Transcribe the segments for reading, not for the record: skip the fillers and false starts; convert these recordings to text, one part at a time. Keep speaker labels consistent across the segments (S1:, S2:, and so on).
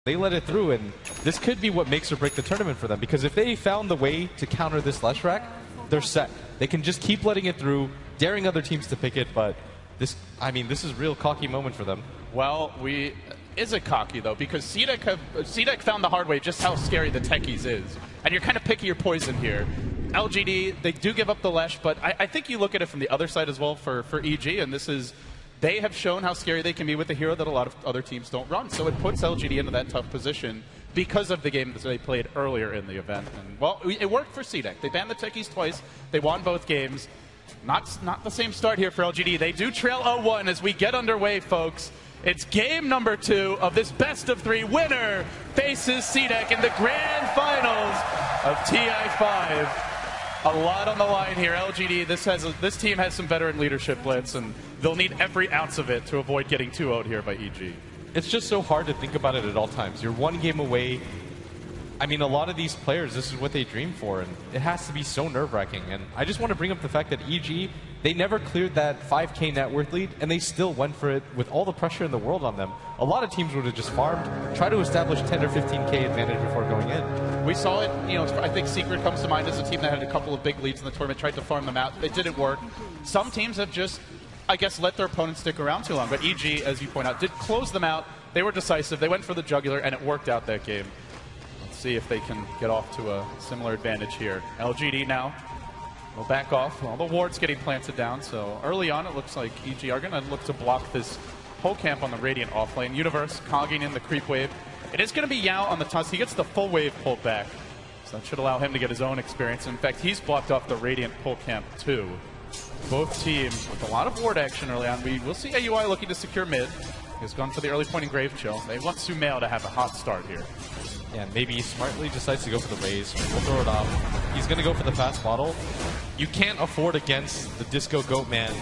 S1: They let it through, and this could be what makes or break the tournament for them, because if they found the way to counter this Lesh rack, they're set. They can just keep letting it through, daring other teams to pick it, but this, I mean, this is a real cocky moment for them.
S2: Well, is it cocky, though? Because CDEC found the hard way just how scary the techies is. And you're kind of picking your poison here. LGD, they do give up the Lesh, but I think you look at it from the other side as well for EG, and this is, they have shown how scary they can be with a hero that a lot of other teams don't run. So it puts LGD into that tough position because of the game that they played earlier in the event. And, well, it worked for CDEC. They banned the techies twice. They won both games. Not the same start here for LGD. They do trail 0-1 as we get underway, folks. It's game number 2 of this best-of-3. Winner faces CDEC in the grand finals of TI5. A lot on the line here. LGD, this team has some veteran leadership, Blitz, and they'll need every ounce of it to avoid getting 2-0'd here by EG.
S1: It's just so hard to think about it at all times. You're one game away. I mean, a lot of these players, this is what they dream for, and it has to be so nerve-wracking. And I just want to bring up the fact that EG, they never cleared that 5K net worth lead, and they still went for it with all the pressure in the world on them. A lot of teams would have just farmed, try to establish 10 or 15K advantage before going in.
S2: We saw it, you know, I think Secret comes to mind as a team that had a couple of big leads in the tournament, tried to farm them out. It didn't work. Some teams have just, I guess, let their opponents stick around too long. But EG, as you point out, did close them out. They were decisive. They went for the jugular, and it worked out that game. See if they can get off to a similar advantage here. LGD now will back off. All the wards getting planted down, so early on it looks like EG are going to look to block this whole camp on the Radiant offlane. Universe cogging in the creep wave. It is going to be Yao on the Tusk. He gets the full wave pulled back, so that should allow him to get his own experience. In fact, he's blocked off the Radiant pull camp too. Both teams with a lot of ward action early on. We will see AUI looking to secure mid. He's gone for the early point in Grave Chill. They want Sumail to have a hot start here.
S1: Yeah, maybe he smartly decides to go for the raise. We'll throw it off. He's going to go for the fast bottle. You can't afford against the Disco Goat Man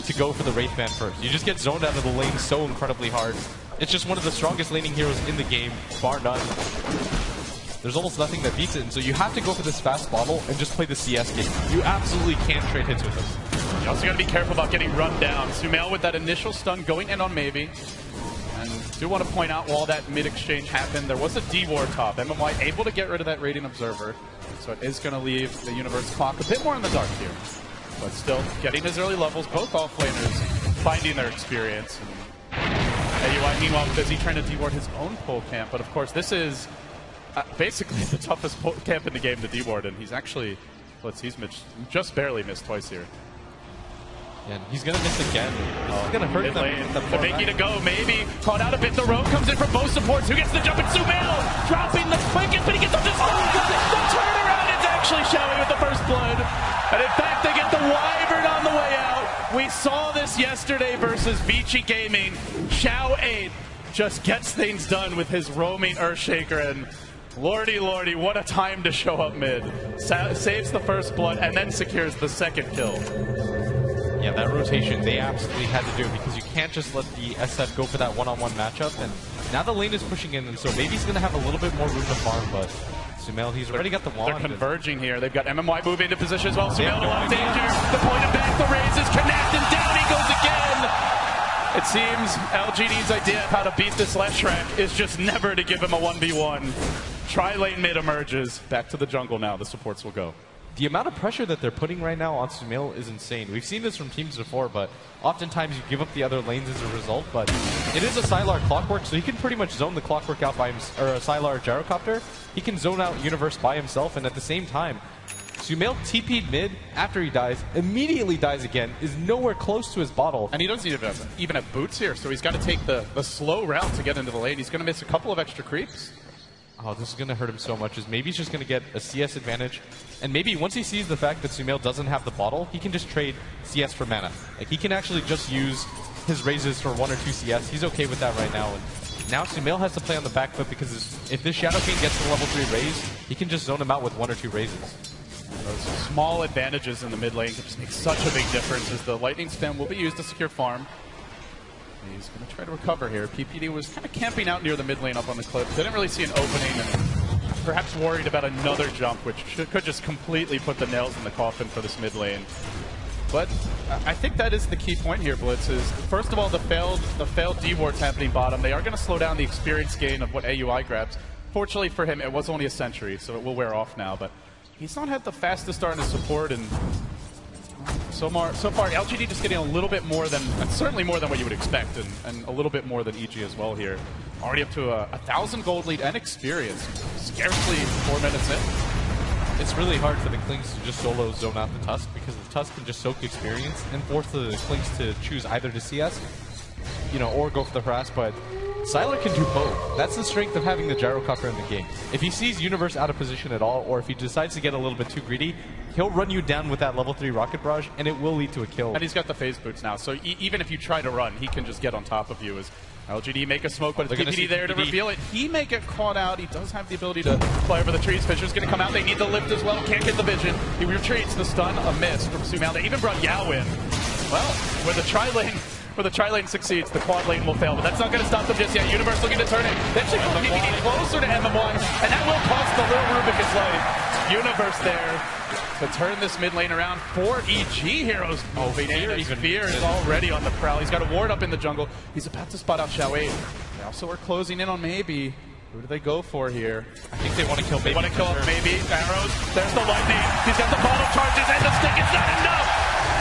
S1: to go for the Wraith Man first. You just get zoned out of the lane so incredibly hard. It's just one of the strongest laning heroes in the game, bar none. There's almost nothing that beats it, and so you have to go for this fast bottle and just play the CS game. You absolutely can't trade hits with him.
S2: You also got to be careful about getting run down. Sumail with that initial stun going in on Maybe. And do want to point out, while that mid-exchange happened, there was a D-Ward top. MMY able to get rid of that Radiant Observer, so it is going to leave the Universe clock a bit more in the dark here. But still, getting his early levels, both offlaners finding their experience. And AUI, meanwhile, busy trying to D-Ward his own pull camp, but of course this is basically the toughest pull camp in the game to D-Ward, and he's actually, he's just barely missed twice here.
S1: And he's going to miss again. This is going to hurt them.
S2: They're making it go. Maybe caught out a bit. The rogue comes in from both supports. Who gets the jump? It's Sumail dropping the quickest, but he gets up the stun. The turnaround. It's actually Showy with the first blood. And in fact, they get the Wyvern on the way out. We saw this yesterday versus Vici Gaming. Xiao 8 just gets things done with his roaming Earthshaker, and lordy, lordy, what a time to show up mid. Saves the first blood and then secures the second kill.
S1: Yeah, that rotation they absolutely had to do, because you can't just let the SF go for that one-on-one matchup. And now the lane is pushing in, and so maybe he's going to have a little bit more room to farm, but Sumail, he's already got the wand.
S2: They're converging here. They've got MMY moving into position as well. Sumail in a lot of danger. The point of back, the raise is connect, and down he goes again. It seems LGD's idea of how to beat this Lesh rack is just never to give him a 1v1. Tri-lane mid emerges. Back to the jungle now. The supports will go.
S1: The amount of pressure that they're putting right now on Sumail is insane. We've seen this from teams before, but oftentimes you give up the other lanes as a result. But it is a Sylar Clockwork, so he can pretty much zone the Clockwork out by himself, or a Sylar Gyrocopter. He can zone out Universe by himself, and at the same time, Sumail TP'd mid after he dies, immediately dies again, is nowhere close to his bottle.
S2: And he doesn't even have boots here, so he's got to take the slow route to get into the lane. He's going to miss a couple of extra creeps.
S1: Oh, this is going to hurt him so much, is maybe he's just going to get a CS advantage. And maybe once he sees the fact that Sumail doesn't have the bottle, he can just trade CS for mana. Like, he can actually just use his raises for 1 or 2 CS. He's okay with that right now. And now Sumail has to play on the back foot, because if this Shadow King gets to level 3 raise, he can just zone him out with 1 or 2 raises.
S2: Those small advantages in the mid lane can just make such a big difference, as the Lightning Stem will be used to secure farm. He's going to try to recover here. PPD was kind of camping out near the mid lane up on the cliff. Didn't really see an opening, and perhaps worried about another jump, which could just completely put the nails in the coffin for this mid lane. But I think that is the key point here, Blitz, is first of all the failed D-wards happening bottom. They are going to slow down the experience gain of what AUI grabs. Fortunately for him, it was only a Sentry, so it will wear off now. But he's not had the fastest start in his support, and so far LGD just getting a little bit more than, and certainly more than what you would expect, and a little bit more than EG as well here. Already up to a 1,000 gold lead and experience. Scarcely 4 minutes in.
S1: It's really hard for the Klings to just solo zone out the Tusk, because the Tusk can just soak experience and force the Klings to choose either to CS, or go for the harass, but Sylar can do both. That's the strength of having the gyrocopter in the game. If he sees Universe out of position at all, or if he decides to get a little bit too greedy, he'll run you down with that level 3 rocket barrage, and it will lead to a kill.
S2: And he's got the phase boots now, so even if you try to run, he can just get on top of you. As LGD make a smoke, but it's PPD there to reveal it. He may get caught out. He does have the ability to fly over the trees. Fisher's going to come out. They need the lift as well. Can't get the vision. He retreats. The stun, a miss from Sumail. They even brought Yao in. Well, where the tri-lane succeeds, the quad lane will fail, but that's not going to stop them just yet. Universe looking to turn it. They actually pull PPD closer to MMY, and that will cost the little Rubik his life. Universe there to turn this mid lane around. 4 EG heroes moving in. Fear is already on the prowl. He's got a ward up in the jungle. He's about to spot out Xiao. They also are closing in on Maybe. Who do they go for here?
S1: I think they want to kill Maybe.
S2: They want to kill Maybe. Arrows. There's the lightning. He's got the bottle charges and the stick. It's not enough.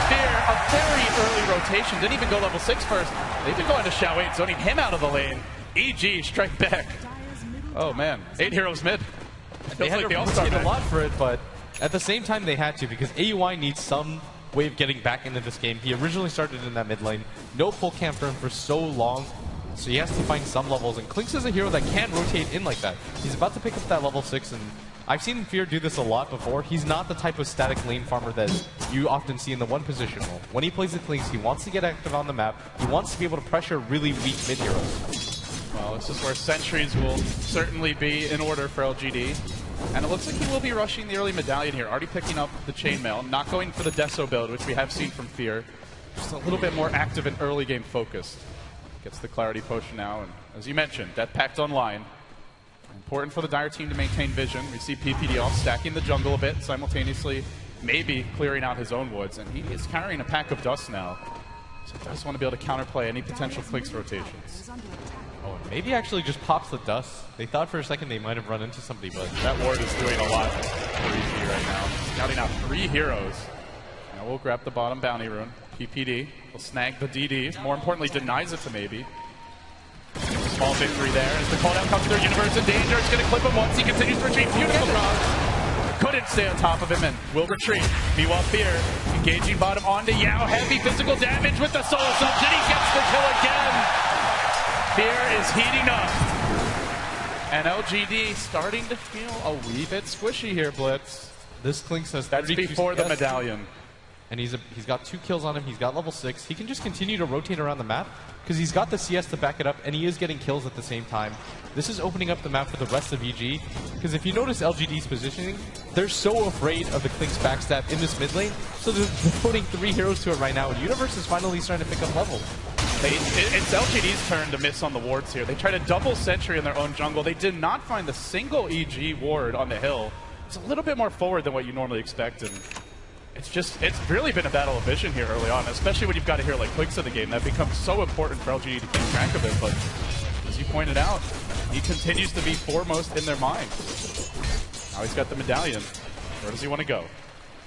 S2: Fear, a very early rotation. Didn't even go level 6 first. They've been going to Xiao, zoning him out of the lane. EG strike back. Oh man, 8 heroes mid.
S1: They had to rotate a lot for it, but at the same time they had to, because AUI needs some way of getting back into this game. He originally started in that mid lane. No full camp for him for so long, so he has to find some levels. And Klinks is a hero that can rotate in like that. He's about to pick up that level 6, and I've seen Fear do this a lot before. He's not the type of static lane farmer that you often see in the one position role. When he plays the Klinks, he wants to get active on the map. He wants to be able to pressure really weak mid heroes.
S2: Well, this is where sentries will certainly be in order for LGD. And it looks like he will be rushing the early medallion here, already picking up the chainmail, not going for the Deso build, which we have seen from Fear. Just a little bit more active and early game focused. Gets the Clarity Potion now, and as you mentioned, Death Pact online. Important for the Dire team to maintain vision. We see PPD off, stacking the jungle a bit, simultaneously maybe clearing out his own woods, and he is carrying a pack of dust now. So he does want to be able to counterplay any potential Klinks rotations.
S1: Oh, and maybe actually just pops the dust. They thought for a second they might have run into somebody, but
S2: that ward is doing a lot for EG right now. Scouting out 3 heroes. Now we'll grab the bottom bounty rune. PPD will snag the DD. More importantly, denies it to Maybe. Small victory there as the call down comes through. Universe in danger. It's going to clip him once. He continues to retreat. Beautiful cross. Couldn't stay on top of him and will retreat. Meanwhile, Fear engaging bottom onto Yao. Heavy physical damage with the soul assumption. He gets the kill again. Fear is heating up. And LGD starting to feel a wee bit squishy here, Blitz.
S1: This Klinks has
S2: that's before the medallion.
S1: And he's got 2 kills on him. He's got level 6. He can just continue to rotate around the map because he's got the CS to back it up, and he is getting kills at the same time. This is opening up the map for the rest of EG, because if you notice LGD's positioning, they're so afraid of the Klinks backstab in this mid lane, so they're putting 3 heroes to it right now, and Universe is finally starting to pick up levels.
S2: It's LGD's turn to miss on the wards here. They try to double sentry in their own jungle. They did not find the single EG ward on the hill. It's a little bit more forward than what you normally expect, and it's really been a battle of vision here early on, especially when you've got a hero like Klinks in the game. That becomes so important for LGD to keep track of it, but as you pointed out, he continues to be foremost in their mind. Now he's got the medallion. Where does he want to go?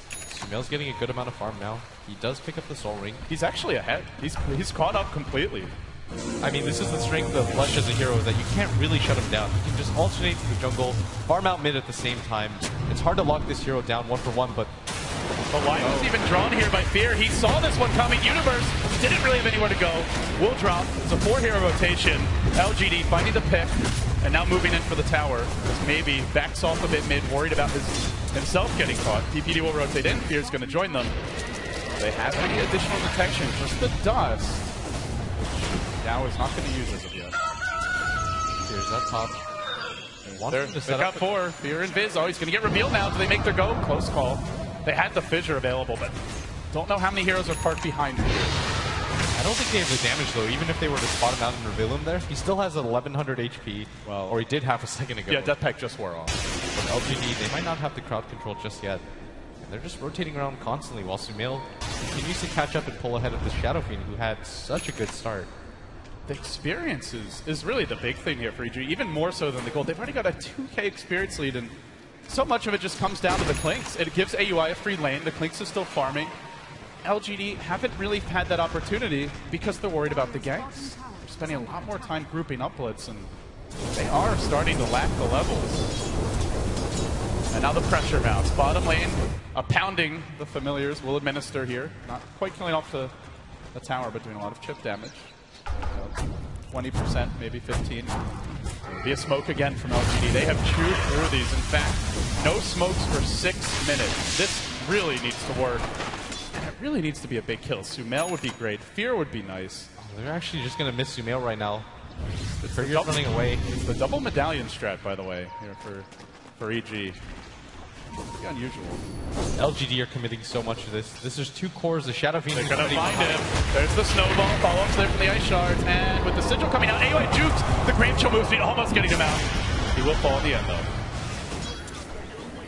S1: Sumail's getting a good amount of farm now. He does pick up the soul ring.
S2: He's actually ahead. He's caught up completely.
S1: I mean, this is the strength of Lush as a hero, is that you can't really shut him down. You can just alternate to the jungle, farm out mid at the same time. It's hard to lock this hero down 1-for-1, but
S2: the line was even drawn here by Fear. He saw this one coming. Universe didn't really have anywhere to go. Will drop. It's a 4-hero rotation. LGD finding the pick, and now moving in for the tower. Maybe backs off a bit mid, worried about himself getting caught. PPD will rotate in. Fear's going to join them. They have any additional detection, just the dust. Now is not going to use as of yet.
S1: Fear's up top.
S2: They got 4. Fear and Viz. Oh, he's going to get revealed now. Do they make their go? Close call. They had the fissure available, but don't know how many heroes are parked behind here.
S1: I don't think they have the damage, though. Even if they were to spot him out and reveal him there, he still has 1100 HP. Well, or he did half a second ago.
S2: Yeah, Death Pact just wore off.
S1: But LGD, they might not have the crowd control just yet. And they're just rotating around constantly while Sumail continues to catch up and pull ahead of the Shadow Fiend, who had such a good start.
S2: The experience is really the big thing here for EG, even more so than the gold. They've already got a 2K experience lead, and so much of it just comes down to the Clinks. It gives AUI a free lane. The Clinks is still farming. LGD haven't really had that opportunity because they're worried about the ganks. They're spending a lot more time grouping up Blitz, and they are starting to lack the levels. And now the pressure mounts. Bottom lane, pounding the familiars will administer here. Not quite killing off the tower, but doing a lot of chip damage. 20%, maybe 15. Be a smoke again from LGD. They have chewed through these. In fact, no smokes for 6 minutes. This really needs to work. And it really needs to be a big kill. Sumail would be great. Fear would be nice.
S1: They're actually just going to miss Sumail right now. Fear's running away.
S2: It's the double medallion strat, by the way, here for EG. Pretty unusual.
S1: LGD are committing so much to this. This is 2 cores. The Shadow Fiend
S2: is going to find him. There's the snowball. Follow-ups there from the Ice Shards. And with the Sigil coming out, AOI jukes. The Grave Chill move speed almost getting him out. He will fall at the end, though.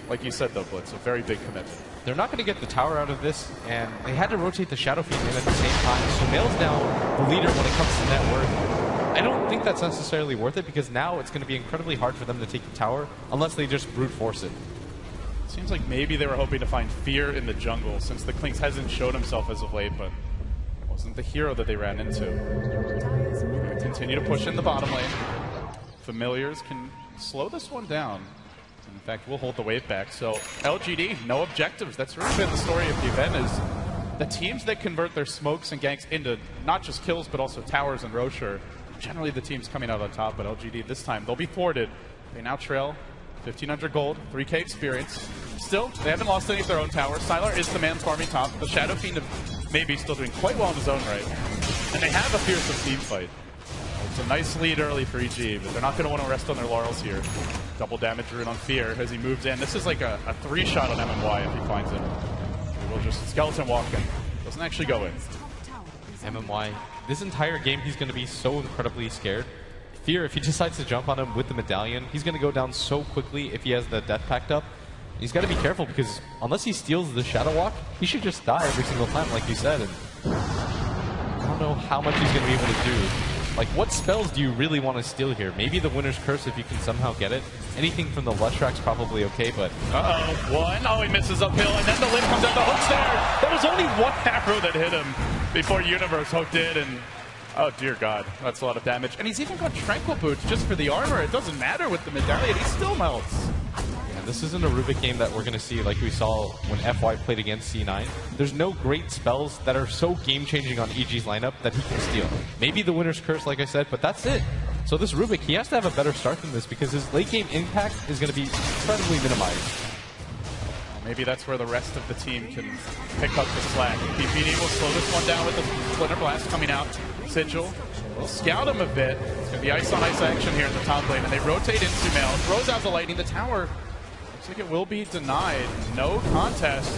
S2: Like you said, though, Blitz, a very big commitment.
S1: They're not going to get the tower out of this, and they had to rotate the Shadow Fiend in at the same time. Sumail's now the leader when it comes to net worth. I don't think that's necessarily worth it, because now it's going to be incredibly hard for them to take the tower unless they just brute force it.
S2: Seems like maybe they were hoping to find Fear in the jungle, since the Clinks hasn't showed himself as of late, but it wasn't the hero that they ran into. Continue to push in the bottom lane. Familiars can slow this one down. In fact, we'll hold the wave back. So LGD, no objectives. That's really been the story of the event, is the teams that convert their smokes and ganks into not just kills, but also towers and Rocher, generally the teams coming out on top, but LGD this time, they'll be thwarted. They now trail 1,500 gold, 3K experience. Still, they haven't lost any of their own towers. Sylar is the man farming top. The Shadow Fiend maybe still doing quite well in his own right. And they have a fearsome team fight. It's a nice lead early for EG, but they're not going to want to rest on their laurels here. Double damage rune on Fear as he moves in. This is like a 3-shot on MMY if he finds it. He will just skeleton walk in. Doesn't actually go in.
S1: MMY, this entire game he's going to be so incredibly scared. Fear, if he decides to jump on him with the medallion, he's going to go down so quickly if he has the death packed up. He's got to be careful, because unless he steals the Shadow Walk, he should just die every single time, like you said. And I don't know how much he's going to be able to do. Like, what spells do you really want to steal here? Maybe the Winner's Curse if you can somehow get it. Anything from the Lushrack's probably okay, but...
S2: One. Oh, he misses uphill, and then the Limb comes out. The hook's there. There was only one arrow that hit him before Universe hooked in, and... Oh, dear God. That's a lot of damage. And he's even got Tranquil Boots just for the armor. It doesn't matter with the medallion. He still melts.
S1: Yeah, this isn't a Rubik game that we're going to see like we saw when FY played against C9. There's no great spells that are so game-changing on EG's lineup that he can steal. Maybe the Winner's Curse, like I said, but that's it. So this Rubik, he has to have a better start than this, because his late-game impact is going to be incredibly minimized.
S2: Maybe that's where the rest of the team can pick up the slack. PPD will slow this one down with the Splinter Blast coming out. Sigil will scout him a bit. It's going to be ice-on-ice action here in the top lane, and they rotate in Sumail. Throws out the lightning. The tower looks like it will be denied. No contest.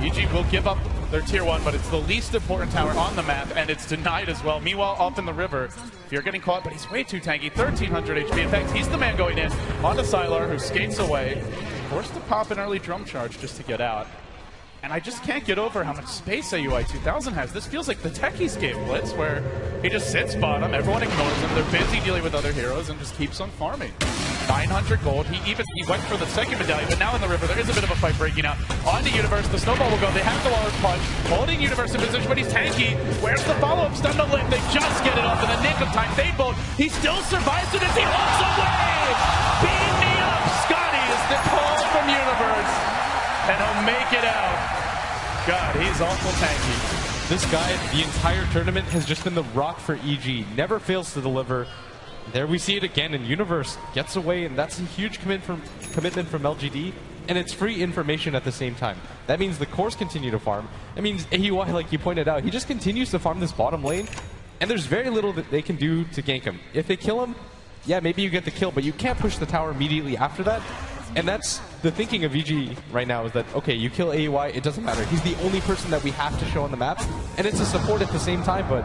S2: EG will give up their tier 1, but it's the least important tower on the map, and it's denied as well. Meanwhile, off in the river, Fear getting caught, but he's way too tanky. 1,300 HP. In fact, he's the man going in onto Sylar, who skates away. Forced to pop an early drum charge just to get out. And I just can't get over how much space AUI 2000 has. This feels like the Techies game, Blitz, where he just sits bottom, everyone ignores him, they're busy dealing with other heroes, and just keeps on farming. 900 gold. He went for the second medallion, but now in the river, there is a bit of a fight breaking out. On to Universe, the snowball will go. They have the large punch, holding Universe in position, but he's tanky. Where's the follow-up? Stun to Limb. They just get it off in the nick of time. They both. He still survives it as he walks away. Beam me up, Scotty, is the call from Universe, and he'll make it out. God, he's awful tanky.
S1: This guy, the entire tournament, has just been the rock for EG. Never fails to deliver. There we see it again, and Universe gets away, and that's a huge commitment from LGD, and it's free information at the same time. That means the cores continue to farm. That means AUI, like you pointed out, he just continues to farm this bottom lane, and there's very little that they can do to gank him. If they kill him, yeah, maybe you get the kill, but you can't push the tower immediately after that. And that's the thinking of EG right now, is that, okay, you kill AUI, it doesn't matter. He's the only person that we have to show on the map, and it's a support at the same time, but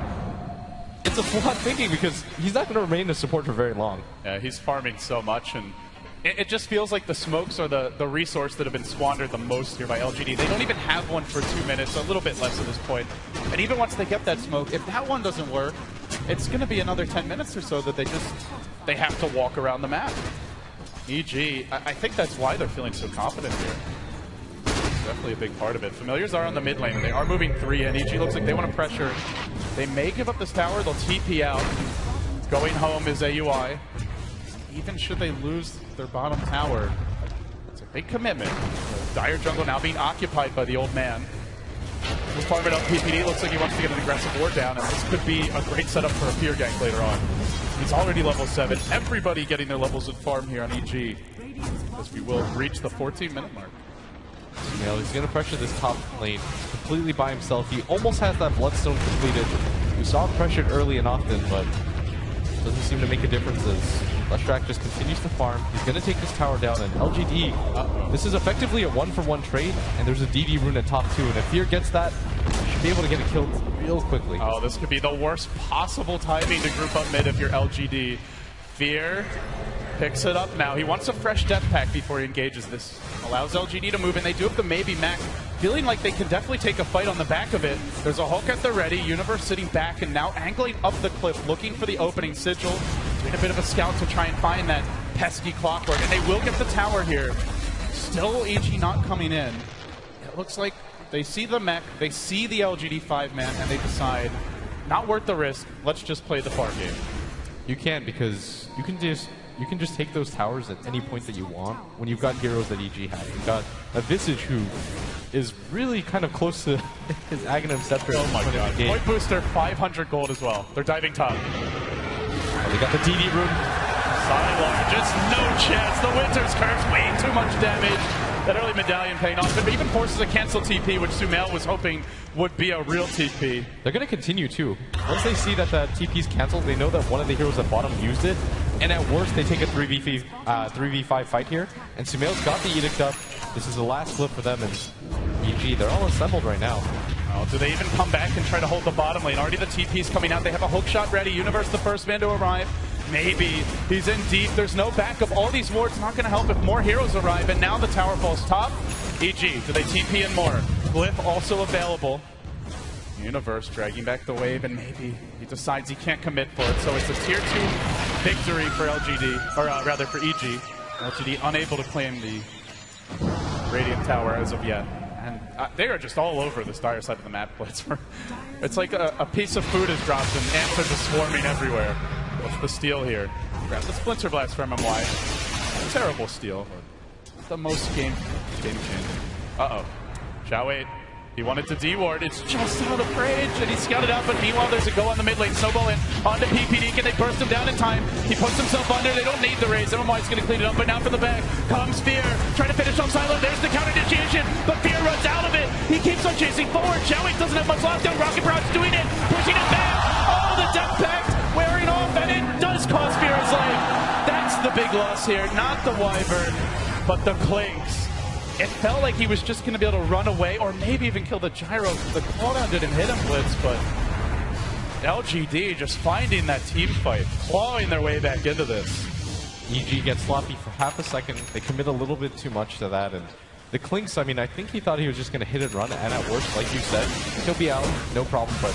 S1: it's a flawed thinking, because he's not going to remain a support for very long.
S2: Yeah, he's farming so much, and It just feels like the smokes are the resource that have been squandered the most here by LGD. They don't even have one for 2 minutes, a little bit less at this point. And even once they get that smoke, if that one doesn't work, it's going to be another 10 minutes or so that they have to walk around the map. EG, I think that's why they're feeling so confident here. Definitely a big part of it. Familiars are on the mid lane, and they are moving 3 in. EG looks like they want to pressure. They may give up this tower, they'll TP out. Going home is AUI. Even should they lose their bottom tower, it's a big commitment. The Dire jungle now being occupied by the old man. He's farming up PPD, looks like he wants to get an aggressive ward down, and this could be a great setup for a fear gank later on. He's already level 7. Everybody getting their levels in farm here on EG, as we will reach the 14-minute mark.
S1: He's going to pressure this top lane completely by himself. He almost has that Bloodstone completed. We saw him pressured early and often, but doesn't seem to make a difference as Leshrac just continues to farm. He's going to take this tower down, and LGD, this is effectively a 1-for-1 trade, and there's a DD rune at top 2, and if Fear gets that, he should be able to get it killed real quickly.
S2: Oh, this could be the worst possible timing to group up mid if you're LGD. Fear picks it up now. He wants a fresh death pack before he engages this. Allows LGD to move, and they do have the maybe Mac. Feeling like they can definitely take a fight on the back of it. There's a Hulk at the ready, Universe sitting back and now angling up the cliff, looking for the opening sigil. Doing a bit of a scout to try and find that pesky clockwork, and they will get the tower here. Still EG not coming in. It looks like they see the mech, they see the LGD 5-man, and they decide, not worth the risk, let's just play the far game.
S1: You can't, because you can just take those towers at any point that you want when you've got heroes that EG have. You've got a Visage who is really kind of close to his Aghanim Scepter.
S2: Oh my god. Point booster, 500 gold as well. They're diving top.
S1: Oh, they got the DD rune.
S2: Sidelar, just no chance. The Winter's Curse, way too much damage. That early medallion paying off. It even forces a cancel TP, which Sumail was hoping would be a real TP.
S1: They're going to continue too. Once they see that the TP's canceled, they know that one of the heroes at bottom used it, and at worst they take a 3v5 fight here, and Sumail's got the Edict up. This is the last flip for them, and EG, they're all assembled right now.
S2: Oh, do they even come back and try to hold the bottom lane? Already the TP's coming out. They have a hook shot ready. Universe the first man to arrive. Maybe. He's in deep. There's no backup. All these wards not going to help if more heroes arrive, and now the tower falls top. EG, do they TP in more? Glyph also available. Universe dragging back the wave, and maybe he decides he can't commit for it, so it's a tier 2 victory for LGD, or rather for EG. LGD unable to claim the Radiant Tower as of yet. And they are just all over this dire side of the map, Blitz. It's like a piece of food is dropped and ants are just swarming everywhere. What's the steal here? Grab the Splinter Blast for MMY. Terrible steal. The most game changing. Uh-oh. Shall wait. He wanted to D-ward. It's just out of range, and he scouted out, but meanwhile there's a go on the mid lane. Snowball in onto PPD. Can they burst him down in time? He puts himself under. They don't need the raise. MMY's going to clean it up, but now from the back comes Fear. Trying to finish off Silo. There's the counter initiation, but Fear runs out of it. He keeps on chasing forward. Shawik doesn't have much lockdown. Rocket Barrage doing it, pushing it back. Oh, the Death Pact wearing off, and it does cost Fear his life. That's the big loss here. Not the Wyvern, but the Clinks. It felt like he was just going to be able to run away or maybe even kill the Gyro. The cooldown didn't hit him, Blitz, but LGD just finding that team fight, clawing their way back into this.
S1: EG gets sloppy for half a second. They commit a little bit too much to that, and the Clinks, I mean, I think he thought he was just going to hit and run, and at worst, like you said, he'll be out, no problem, but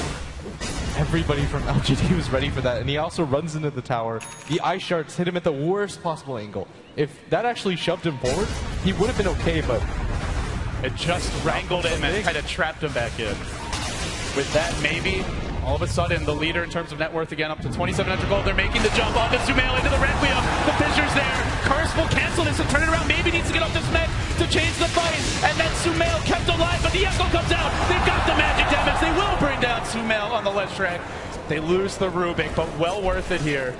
S1: everybody from LGD was ready for that, and he also runs into the tower. The Ice Shards hit him at the worst possible angle. If that actually shoved him forward, he would have been okay, but
S2: it just wrangled him and kind of trapped him back in. With that, maybe, all of a sudden, the leader in terms of net worth again, up to 2,700 gold. They're making the jump onto Sumail into the Requiem. The Fissure's there. Curse will cancel this and turn it around. Maybe needs to get off this mech to change the fight. And then Sumail kept alive, but the Echo comes out. They've got the magic damage. They will bring down Sumail on the Leshrac. They lose the Rubik, but well worth it here.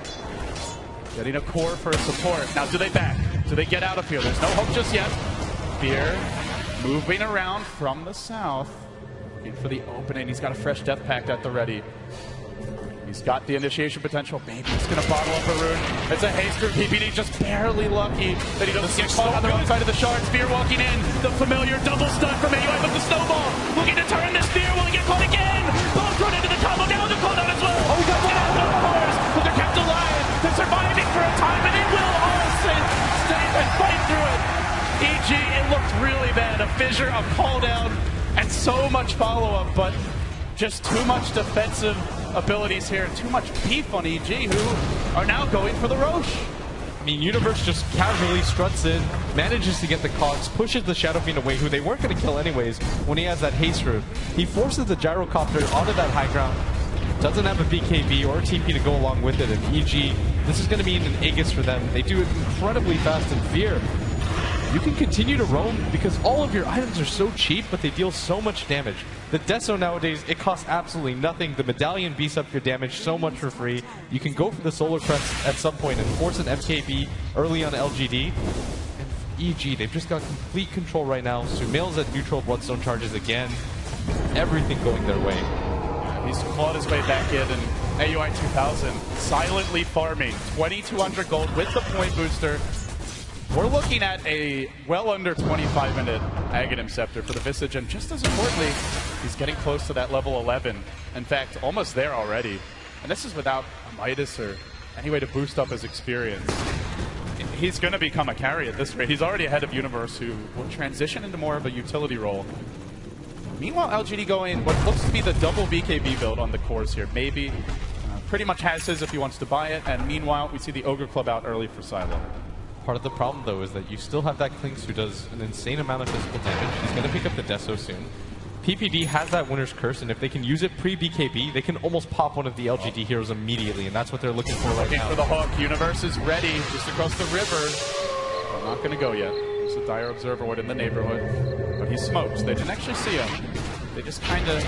S2: Getting a core for support. Now, do they back? Do they get out of here? There's no hope just yet. Fear moving around from the south. Looking for the opening. He's got a fresh death pact at the ready. He's got the initiation potential. Maybe he's going to bottle up a rune. It's a haste rune. PPD just barely lucky that he doesn't get caught on the wrong side of the shards. Fear walking in. The familiar double stun from AUI with the snowball. Looking to turn this Fear. Will he get caught again? Both run into the combo. Now the cooldown as well. Oh, he got out of course. But they're kept alive. They're surviving for a time, and they will all stay Fissure, a call down, and so much follow-up, but just too much defensive abilities here, too much beef on EG, who are now going for the Roche.
S1: I mean, Universe just casually struts in, manages to get the cogs, pushes the Shadow Fiend away, who they weren't going to kill anyways when he has that haste root. He forces the Gyrocopter onto that high ground, doesn't have a BKB or a TP to go along with it, and EG, this is going to be an Aegis for them. They do it incredibly fast, and Fear, you can continue to roam because all of your items are so cheap, but they deal so much damage. The Deso nowadays, it costs absolutely nothing. The Medallion beats up your damage so much for free. You can go for the Solar Crest at some point and force an MKB early on LGD. And EG, they've just got complete control right now. Sumail's at neutral Bloodstone charges again. Everything going their way.
S2: He's clawed his way back in, and AUI 2000 silently farming 2,200 gold with the point booster. We're looking at a well under 25-minute Aghanim Scepter for the Visage, and just as importantly, he's getting close to that level 11. In fact, almost there already. And this is without a Midas or any way to boost up his experience. He's going to become a carry at this rate. He's already ahead of Universe, who will transition into more of a utility role. Meanwhile, LGD going what looks to be the double BKB build on the cores here. Maybe. Pretty much has his if he wants to buy it, and meanwhile, we see the Ogre Club out early for Silo.
S1: Part of the problem, though, is that you still have that Klinks who does an insane amount of physical damage. He's going to pick up the Deso soon. PPD has that Winner's Curse, and if they can use it pre-BKB, they can almost pop one of the LGD heroes immediately, and that's what they're looking for right now.
S2: Looking for the hook. Universe is ready just across the river. They're not going to go yet. There's a Dire Observer Ward in the neighborhood, but he's smoked. They didn't actually see him. They just kind of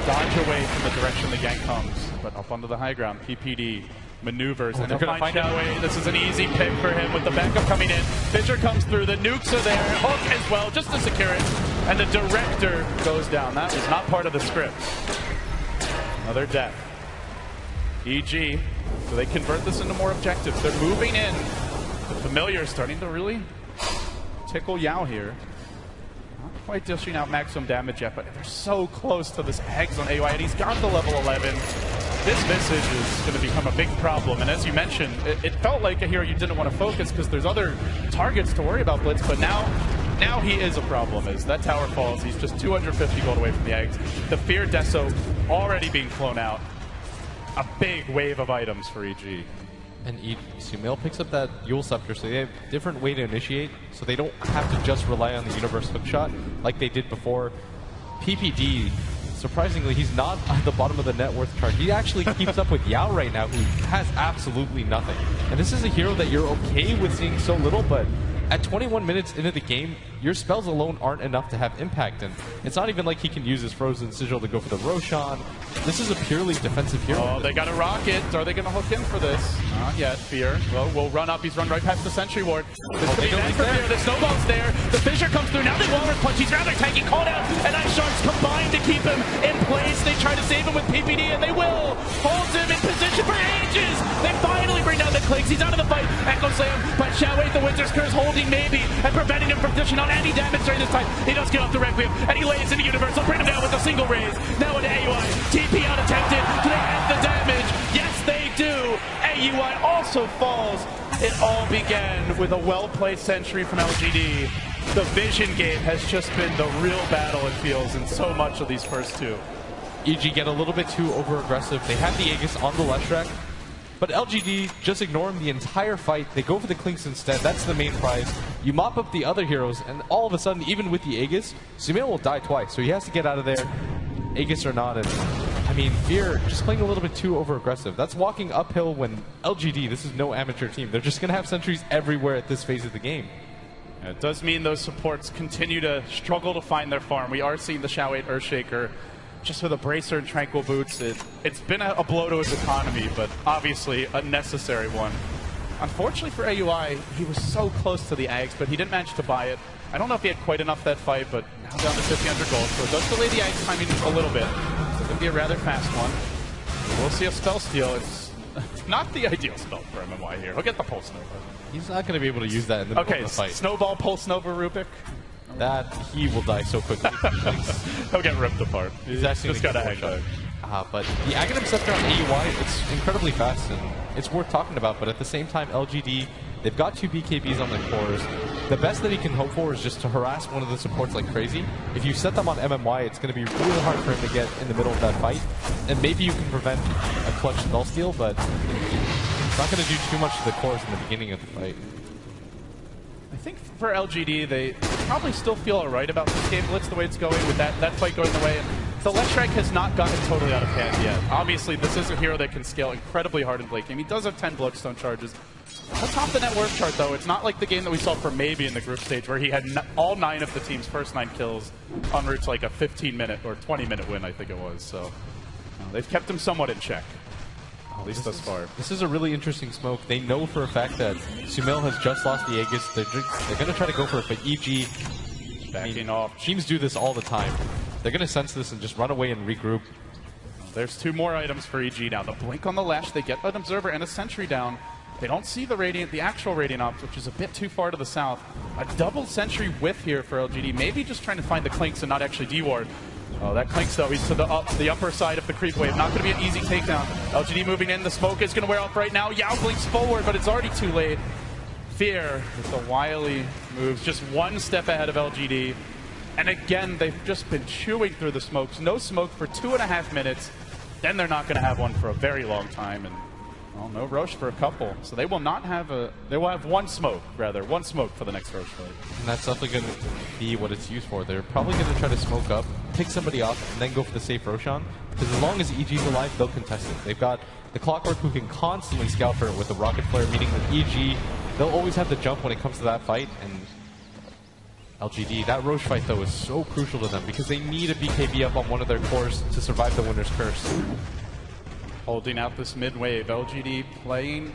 S2: dodge away from the direction the gank comes, but up onto the high ground, PPD maneuvers, and they're going to find a way. This is an easy pick for him with the backup coming in. Fissure comes through, the nukes are there, hook as well, just to secure it, and the director goes down. That was not part of the script. Another death. EG, so they convert this into more objectives. They're moving in. The Familiar is starting to really tickle Yao here. Not quite dishing out maximum damage yet, but they're so close to this Eggs on AY, and he's got the level 11. This Visage is going to become a big problem, and as you mentioned, it felt like a hero you didn't want to focus because there's other targets to worry about, Blitz, but now he is a problem. As that tower falls, he's just 250 gold away from the Eggs. The Fear Deso already being flown out. A big wave of items for EG.
S1: And Sumail picks up that Yule Scepter, so they have a different way to initiate, so they don't have to just rely on the Universe hookshot like they did before. PPD, surprisingly, he's not at the bottom of the net worth chart. He actually keeps up with Yao right now, who has absolutely nothing. And this is a hero that you're okay with seeing so little, but at 21 minutes into the game, your spells alone aren't enough to have impact, and it's not even like he can use his Frozen Sigil to go for the Roshan. This is a purely defensive hero.
S2: Oh, they got a rocket. Are they going to hook in for this? Not yet. Fear. Well, we'll run up. He's run right past the Sentry Ward. The Snowball's there. The Fissure comes through. Now they Walrus Punch. He's rather tanky. Called out. And Ice Sharks combine to keep him in place. They try to save him with PPD, and they will. Holds him in position for ages. They finally bring down the Klinks. He's out of the fight. Echo Slam, but Shao-Wei, the Winter's Curse, holding maybe and preventing him from dishing out any damage during this time. He does get off the Requiem, and he lays into Universe. He'll bring him down with a single raise. Now into AUI. TP out attempted. Do they end the damage? Yes, they do. AUI also falls. It all began with a well-played Sentry from LGD. The vision game has just been the real battle, it feels, in so much of these first two.
S1: EG get a little bit too over-aggressive. They have the Aegis on the Leshrac, but LGD just ignore him the entire fight. They go for the Klinks instead. That's the main prize. You mop up the other heroes, and all of a sudden, even with the Aegis, Sumail will die twice, so he has to get out of there, Aegis or not. And I mean, Fear just playing a little bit too over-aggressive. That's walking uphill when LGD, this is no amateur team. They're just going to have sentries everywhere at this phase of the game.
S2: It does mean those supports continue to struggle to find their farm. We are seeing the Shao-8 Earthshaker just with a Bracer and Tranquil Boots. It's been a blow to his economy, but obviously a necessary one. Unfortunately for AUI, he was so close to the Ags, but he didn't manage to buy it. I don't know if he had quite enough that fight, but now down to 1,500 gold, so it does delay the Ags timing a little bit. It's going to be a rather fast one. We'll see a Spell Steal. It's not the ideal spell for MMY here. He'll get the Pulse Nova.
S1: He's not going to be able to use that in the middle of the fight.
S2: Snowball, Pulse Nova, Rubik.
S1: That he will die so quickly.
S2: He'll get ripped apart.
S1: He's actually
S2: just got a hang time.
S1: But the Aghanim Scepter on AUI, it's incredibly fast, and it's worth talking about. But at the same time, LGD, They've got 2 BKBs on their cores. The best that he can hope for is just to harass one of the supports like crazy. If you set them on MMY, it's going to be really hard for him to get in the middle of that fight. And maybe you can prevent a clutch null steal, but it's not going to do too much to the cores in the beginning of the fight.
S2: I think for LGD, they probably still feel alright about this game. Blitz the way it's going, with that fight going the way. And the left strike has not gotten totally out of hand yet. Obviously, this is a hero that can scale incredibly hard in late game. He does have 10 Bloodstone charges. Let's top the net worth chart, though. It's not like the game that we saw for Maybe in the group stage, where he had all 9 of the team's first 9 kills en route to like a 15-minute or 20-minute win, I think it was. So they've kept him somewhat in check, at least thus far.
S1: This is a really interesting smoke. They know for a fact that Sumail has just lost the Aegis. They're going to try to go for it, but EG
S2: backing off.
S1: Teams do this all the time. They're going to sense this and just run away and regroup.
S2: There's 2 more items for EG now. The Blink on the Lash, they get an Observer and a Sentry down. They don't see the Radiant, the actual Radiant Ops, which is a bit too far to the south. A double Sentry whiff here for LGD, maybe just trying to find the Clinks and not actually D-ward. Oh, that Clinks, though, he's to the upper side of the creep wave. Not going to be an easy takedown. LGD moving in, the smoke is going to wear off right now. Yao blinks forward, but it's already too late. Fear, with the wily moves, just 1 step ahead of LGD. And again, they've just been chewing through the smokes. No smoke for 2.5 minutes. Then they're not going to have one for a very long time. And well, no Roche for a couple. So they will not have they will have 1 smoke, rather. 1 smoke for the next Roche fight.
S1: And that's definitely going to be what it's used for. They're probably going to try to smoke up, pick somebody off, and then go for the safe Roshan. Because as long as EG's alive, they'll contest it. They've got the Clockwork who can constantly scout for it with the Rocket Flare, meaning that EG, they'll always have the jump when it comes to that fight. And LGD, that Roche fight, though, is so crucial to them because they need a BKB up on one of their cores to survive the Winner's Curse.
S2: Holding out this mid wave. LGD playing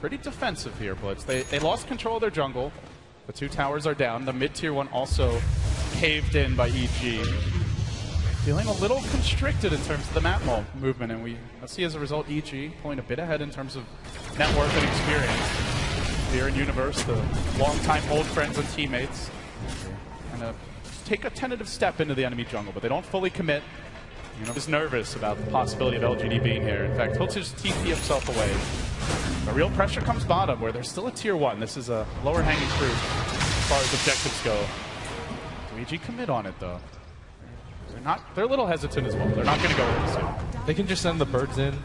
S2: pretty defensive here, Blitz. They lost control of their jungle. The 2 towers are down. The mid-tier one also caved in by EG. Feeling a little constricted in terms of the map movement, and let's see as a result, EG pulling a bit ahead in terms of net worth and experience. Here in Universe, the longtime old friends and teammates take a tentative step into the enemy jungle, but they don't fully commit. You know, he's nervous about the possibility of LGD being here. In fact, he'll just TP himself away. The real pressure comes bottom, where there's still a tier 1. This is a lower hanging fruit as far as objectives go. Do EG commit on it, though? They're a little hesitant as well. They're not going to go with this yet.
S1: They can just send the birds in,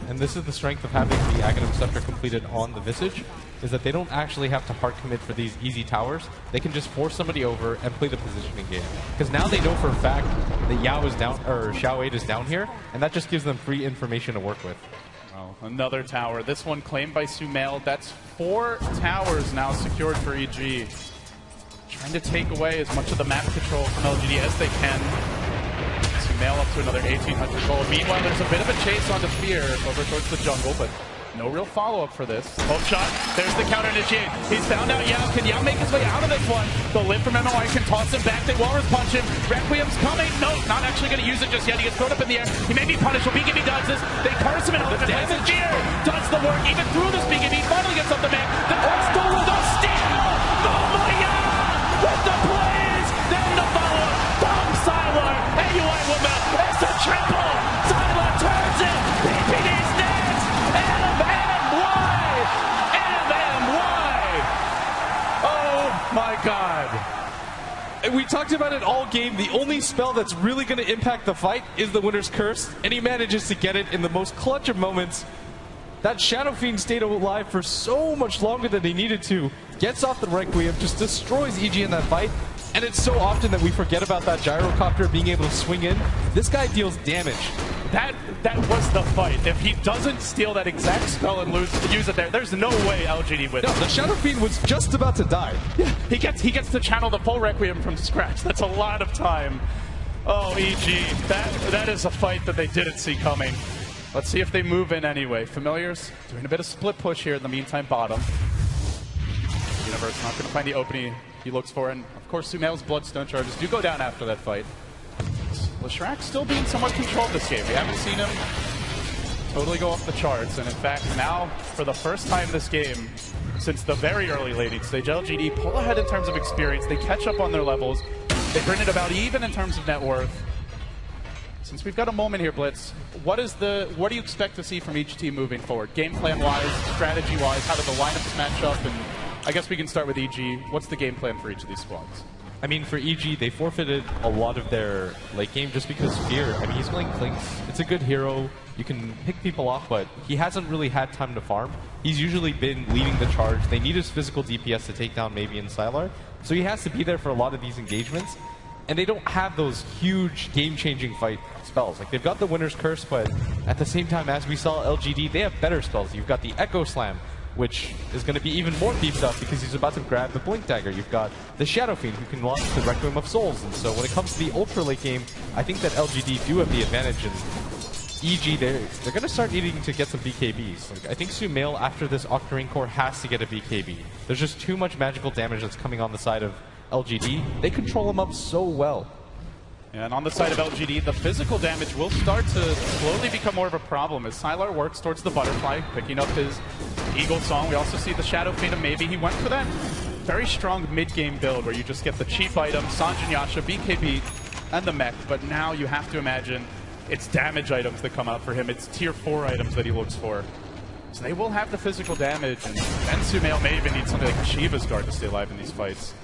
S1: and this is the strength of having the Aghanim Scepter completed on the Visage, is that they don't actually have to hard commit for these easy towers. They can just force somebody over and play the positioning game. Because now they know for a fact that Yao is down, or Xiao 8 is down here, and that just gives them free information to work with.
S2: Oh, another tower. This one claimed by Sumail. That's 4 towers now secured for EG. Trying to take away as much of the map control from LGD as they can. Sumail up to another 1,800 gold. Meanwhile, there's a bit of a chase onto Fear over towards the jungle, but no real follow-up for this. Hope shot. There's the counter initiate. He's found out Yao. Can Yao make his way out of this one? The lift from MOI can toss him back. They walrus punch him. Requiem's coming. No, not actually going to use it just yet. He gets thrown up in the air. He may be punished. BKB does this. They curse him and the damage here does the work. Even through this BKB, finally gets up the man. The Dark Stone with the steal. Oh my God! With the plays. Then the follow-up from Sylar. AUI woman. It's a triple. Sylar turns it. BPD's next. My God.
S1: We talked about it all game. The only spell that's really going to impact the fight is the Winner's Curse, and he manages to get it in the most clutch of moments. That Shadow Fiend stayed alive for so much longer than he needed to. Gets off the Requiem, just destroys EG in that fight. And it's so often that we forget about that gyrocopter being able to swing in. This guy deals damage.
S2: That was the fight. If he doesn't steal that exact spell and use it there's no way LGD wins.
S1: No, the Shadow Fiend was just about to die.
S2: Yeah, he gets to channel the full Requiem from scratch. That's a lot of time. Oh, EG, that is a fight that they didn't see coming. Let's see if they move in anyway. Familiars doing a bit of split push here in the meantime, bottom. Universe not going to find the opening he looks for, and of course Sumail's Bloodstone charges do go down after that fight. Leshrac still being somewhat controlled this game. We haven't seen him totally go off the charts, and in fact now, for the first time this game, since the very early laning stage, LGD pull ahead in terms of experience. They catch up on their levels. They bring it about even in terms of net worth. Since we've got a moment here, Blitz, what do you expect to see from each team moving forward? Game plan-wise, strategy-wise, how do the lineups match up, and I guess we can start with EG. What's the game plan for each of these squads?
S1: I mean, for EG, they forfeited a lot of their late game just because Fear. I mean, he's playing Clinks. It's a good hero. You can pick people off, but he hasn't really had time to farm. He's usually been leading the charge. They need his physical DPS to take down Maybe and Sylar, so he has to be there for a lot of these engagements. And they don't have those huge game-changing fight spells. Like, they've got the Winner's Curse, but at the same time, as we saw LGD, they have better spells. You've got the Echo Slam, which is going to be even more beefed up because he's about to grab the Blink Dagger. You've got the Shadow Fiend, who can launch the Requiem of Souls. And so when it comes to the ultra late game, I think that LGD do have the advantage. And EG, they're going to start needing to get some BKBs. Like, I think Sumail, after this Octarine Core, has to get a BKB. There's just too much magical damage that's coming on the side of LGD. They control him up so well.
S2: And on the side of LGD, the physical damage will start to slowly become more of a problem as Sylar works towards the Butterfly, picking up his Eagle Song. We also see the Shadow Fiend, and maybe he went for that very strong mid-game build where you just get the cheap item, Sanjin Yasha, BKB, and the mech. But now you have to imagine it's damage items that come out for him. It's tier 4 items that he looks for. So they will have the physical damage, and then Sumail may even need something like Shiva's Guard to stay alive in these fights.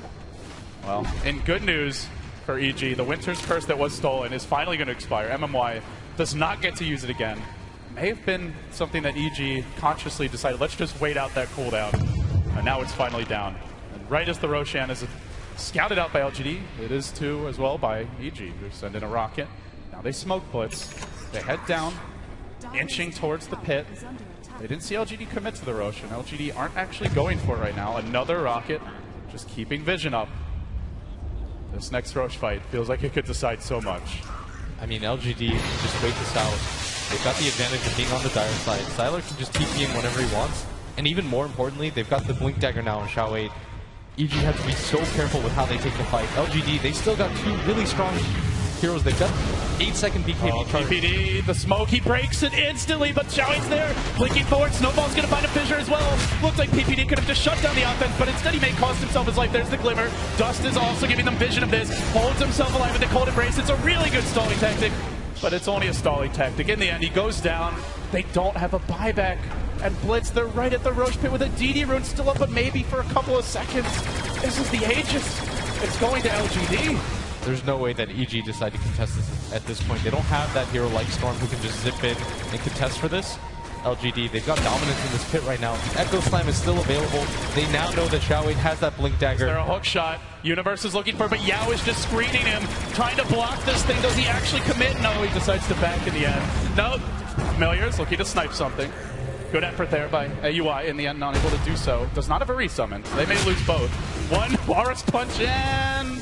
S2: Well, in good news for EG, the Winter's Curse that was stolen is finally going to expire. MMY does not get to use it again. May have been something that EG consciously decided, let's just wait out that cooldown. And now it's finally down. And right as the Roshan is scouted out by LGD, it is too as well by EG. They send in a rocket. Now they smoke Blitz. They head down, inching towards the pit. They didn't see LGD commit to the Roshan. LGD aren't actually going for it right now. Another rocket, just keeping vision up. This next Roche fight feels like it could decide so much.
S1: I mean, LGD just wait this out. They've got the advantage of being on the dire side. Sylar can just TP in whenever he wants. And even more importantly, they've got the Blink Dagger now in Shao 8. EG has to be so careful with how they take the fight. LGD, they still got two really strong heroes. They've got 8-second BKB charge.
S2: PPD, the smoke, he breaks it instantly, but Xiaoying's there, blinking forward. Snowball's gonna find a fissure as well. Looks like PPD could have just shut down the offense, but instead he may cost himself his life. There's the Glimmer. Dust is also giving them vision of this, holds himself alive with the Cold Embrace. It's a really good stalling tactic, but it's only a stalling tactic. In the end, he goes down. They don't have a buyback. And Blitz, they're right at the Roche pit with a DD rune still up, but maybe for a couple of seconds. This is the Aegis. It's going to LGD.
S1: There's no way that EG decide to contest this at this point. They don't have that hero like Storm who can just zip in and contest for this. LGD, they've got dominance in this pit right now. The Echo Slam is still available. They now know that Xiao 8 has that Blink Dagger.
S2: Is there a hook shot? Universe is looking for it, but Yao is just screening him, trying to block this thing. Does he actually commit? No, he decides to back in the end. No, Familiars looking to snipe something. Good effort there by AUI, in the end not able to do so. Does not have a resummon. They may lose both. One Walrus Punch and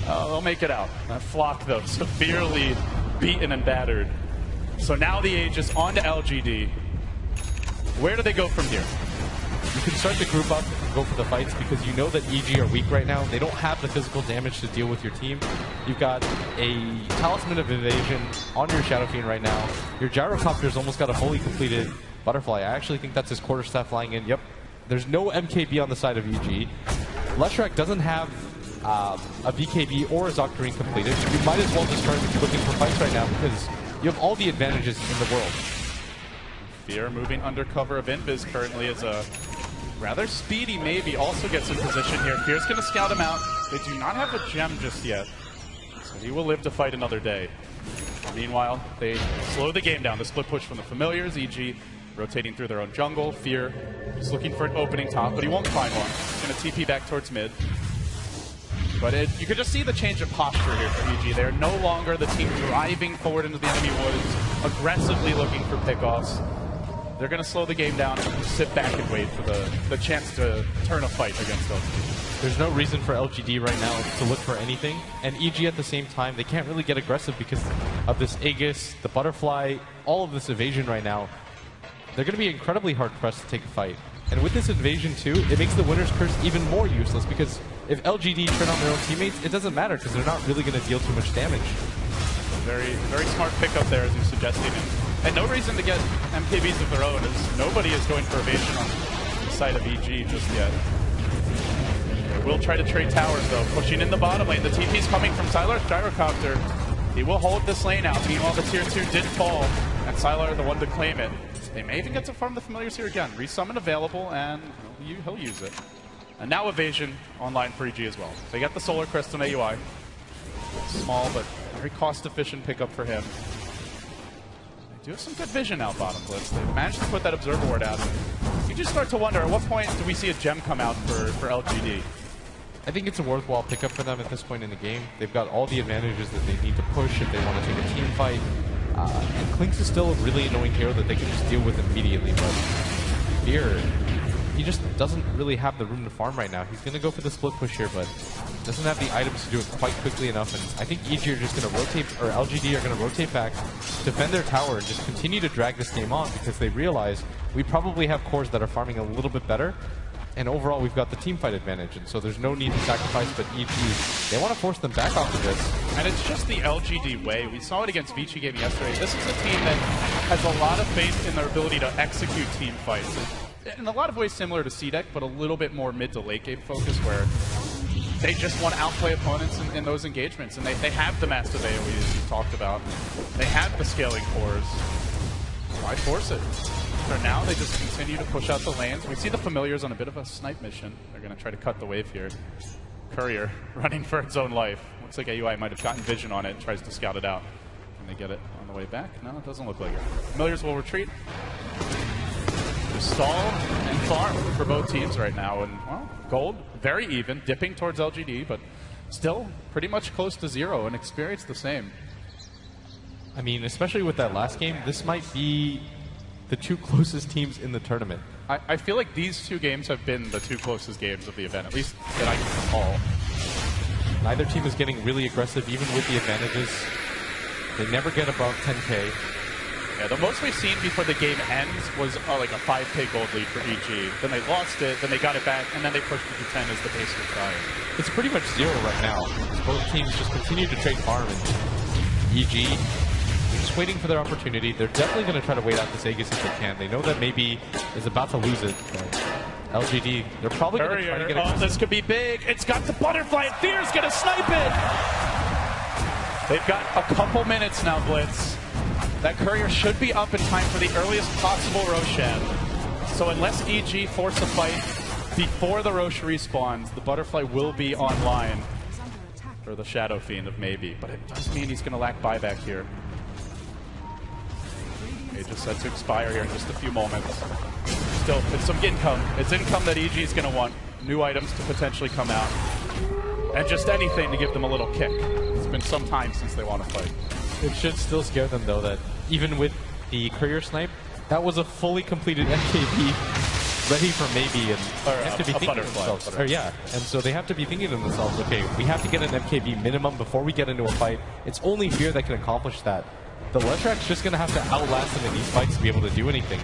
S2: they'll make it out. That Flock, though, severely beaten and battered. So now the Aegis onto LGD. Where do they go from here?
S1: You can start to group up and go for the fights because you know that EG are weak right now. They don't have the physical damage to deal with your team. You've got a Talisman of Evasion on your Shadow Fiend right now. Your Gyrocopter's almost got a fully completed Butterfly. I actually think that's his quarterstaff flying in. Yep. There's no MKB on the side of EG. Leshrac doesn't have a BKB or a Octarine completed. You might as well just start looking for fights right now because you have all the advantages in the world.
S2: Fear moving under cover of Invis currently is a rather speedy maybe. Also gets in position here. Fear's going to scout him out. They do not have a gem just yet, so he will live to fight another day. Meanwhile, they slow the game down. The split push from the Familiars, EG rotating through their own jungle. Fear is looking for an opening top, but he won't find one. He's going to TP back towards mid. But you could just see the change of posture here for EG. They're no longer the team driving forward into the enemy woods, aggressively looking for pickoffs. They're going to slow the game down and sit back and wait for the chance to turn a fight against LGD.
S1: There's no reason for LGD right now to look for anything. And EG at the same time, they can't really get aggressive because of this Aegis, the Butterfly, all of this evasion right now. They're going to be incredibly hard-pressed to take a fight. And with this invasion too, it makes the Winner's Curse even more useless because if LGD turn on their own teammates, it doesn't matter because they're not really going to deal too much damage.
S2: Very, very smart pickup there, as you're suggesting. And no reason to get MKBs of their own, as nobody is going for evasion on the side of EG just yet. They will try to trade towers, though, pushing in the bottom lane. The TP's coming from Sylar's Gyrocopter. He will hold this lane out. Meanwhile, the tier 2 did fall, and Sylar the one to claim it. They may even get to farm the Familiars here again. Resummon available, and he'll use it. And now Evasion online for EG as well. They get the Solar Crystal and AUI. Small, but very cost-efficient pickup for him. They do have some good vision out bottom, Blitz. They've managed to put that Observer Ward out. You just start to wonder, at what point do we see a gem come out for LGD?
S1: I think it's a worthwhile pickup for them at this point in the game. They've got all the advantages that they need to push if they want to take a team fight. And Clinks is still a really annoying hero that they can just deal with immediately, but Fear, he just doesn't really have the room to farm right now. He's going to go for the split push here, but doesn't have the items to do it quite quickly enough, and I think EG are just going to rotate, or LGD are going to rotate back, defend their tower, and just continue to drag this game on because they realize we probably have cores that are farming a little bit better, and overall we've got the team fight advantage, and so there's no need to sacrifice, but EG, they want to force them back off of this.
S2: And it's just the LGD way. We saw it against Vici Game yesterday. This is a team that has a lot of faith in their ability to execute team fights. In a lot of ways similar to CDEC, but a little bit more mid to late game focus where they just want to outplay opponents in those engagements. And they have the massive AoE as you talked about. They have the scaling cores. Why force it? For now, they just continue to push out the lanes. We see the Familiars on a bit of a snipe mission. They're going to try to cut the wave here. Courier running for its own life. Looks like AUI might have gotten vision on it and tries to scout it out. Can they get it on the way back? No, it doesn't look like it. Familiars will retreat. Stall and farm for both teams right now, and well, gold very even, dipping towards LGD, but still pretty much close to zero, and experience the same.
S1: I mean, especially with that last game, this might be the two closest teams in the tournament.
S2: I feel like these two games have been the two closest games of the event, at least that I can recall.
S1: Neither team is getting really aggressive, even with the advantages. They never get above 10k.
S2: Yeah, the most we've seen before the game ends was like a 5k gold lead for EG. Then they lost it, then they got it back, and then they pushed it to 10 as the pace was dying.
S1: It's pretty much zero right now. Both teams just continue to trade farm, and EG just waiting for their opportunity. They're definitely going to try to wait out this Aegis if they can. They know that maybe is about to lose it, but LGD, they're probably going to try to get it.
S2: Oh, this could be big. It's got the butterfly, and Fear's going to snipe it! They've got a couple minutes now, Blitz. That Courier should be up in time for the earliest possible Roshan. So unless EG force a fight before the Rosh respawns, the Butterfly will be online for the Shadow Fiend of maybe. But it does mean he's going to lack buyback here. Okay, just set to expire here in just a few moments. Still, it's some income. It's income that EG is going to want. New items to potentially come out. And just anything to give them a little kick. It's been some time since they want to fight.
S1: It should still scare them, though, that even with the Courier snipe, that was a fully completed MKB ready for maybe, and they have to be thinking to themselves. And so they have to be thinking to themselves, okay, we have to get an MKB minimum before we get into a fight. It's only Fear that can accomplish that. The Leshrak's just going to have to outlast them in these fights to be able to do anything.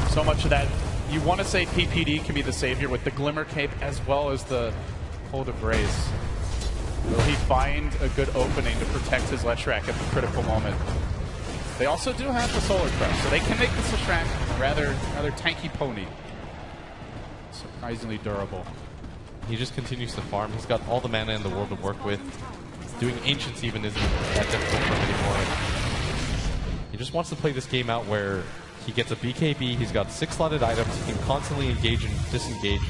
S2: So much of that, you want to say PPD can be the savior with the Glimmer Cape as well as the Hold of Grace. Will he find a good opening to protect his Leshrak at the critical moment? They also do have the Solar Crest, so they can make this Leshrak a rather tanky pony. Surprisingly durable.
S1: He just continues to farm. He's got all the mana in the world to work with. Doing Ancients even isn't that difficult for him anymore. He just wants to play this game out where he gets a BKB, he's got 6 slotted items, he can constantly engage and disengage.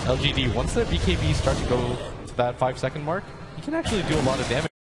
S1: LGD, once their BKB start to go to that 5-second mark, he can actually do a lot of damage.